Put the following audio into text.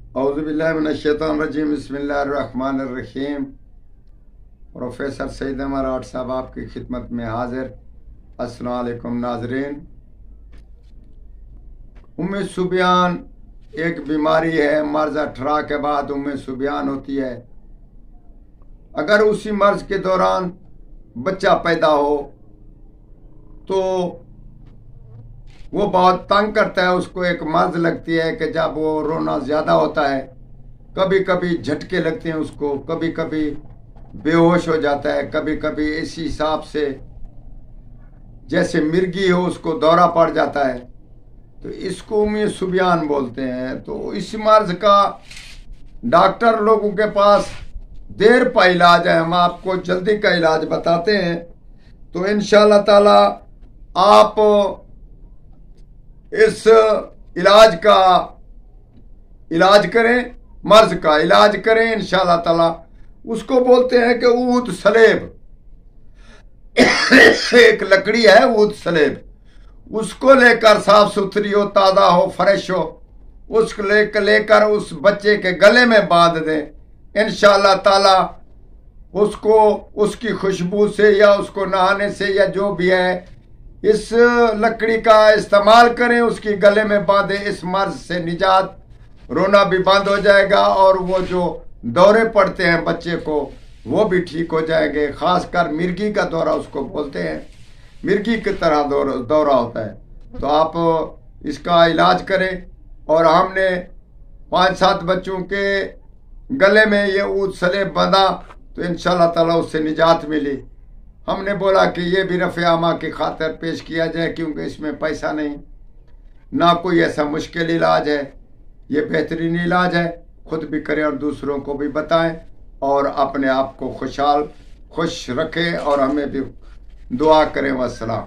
औज़ुबिल्लाहिमिनश्शैतानिर्रजीम बिस्मिल्लाहिर्रहमानिर्रहीम। प्रोफेसर सईद अमर साहब आपकी खिदमत में हाजिर। अस्सलाम वालेकुम नाज़रीन। उम्मे सुबियान एक बीमारी है, मर्ज 18 के बाद उम्मे सुबियान होती है। अगर उसी मर्ज के दौरान बच्चा पैदा हो तो वो बहुत तंग करता है, उसको एक मर्ज लगती है कि जब वो रोना ज़्यादा होता है, कभी कभी झटके लगते हैं उसको, कभी कभी बेहोश हो जाता है, कभी कभी इसी हिसाब से जैसे मिर्गी हो उसको दौरा पड़ जाता है, तो इसको उम्मे सुबियान बोलते हैं। तो इस मर्ज का डॉक्टर लोगों के पास देर पा इलाज है, हम आपको जल्दी का इलाज बताते हैं। तो इंशाअल्लाह ताला आप इस इलाज करें, मर्ज का इलाज करें इंशाअल्लाह ताला। उसको बोलते हैं कि ऊद सलेब एक लकड़ी है ऊद सलेब, उसको लेकर साफ सुथरी हो, ताज़ा हो, फ्रेश हो, उसको लेकर उस बच्चे के गले में बांध दें। इंशाअल्लाह ताला उसको उसकी खुशबू से या उसको नहाने से या जो भी है, इस लकड़ी का इस्तेमाल करें, उसकी गले में बांधें। इस मर्ज से निजात, रोना भी बंद हो जाएगा और वो जो दौरे पड़ते हैं बच्चे को वो भी ठीक हो जाएंगे। खासकर मिर्गी का दौरा उसको बोलते हैं, मिर्गी की तरह दौरा होता है। तो आप इसका इलाज करें। और हमने 5-7 बच्चों के गले में ये ऊद सलेब बांधा तो इंशाअल्लाह ताला उससे निजात मिली। हमने बोला कि ये भी रफ़े आमा की खातिर पेश किया जाए, क्योंकि इसमें पैसा नहीं, ना कोई ऐसा मुश्किल इलाज है, ये बेहतरीन इलाज है। खुद भी करें और दूसरों को भी बताएं और अपने आप को खुश रखें और हमें भी दुआ करें। वस्सलाम।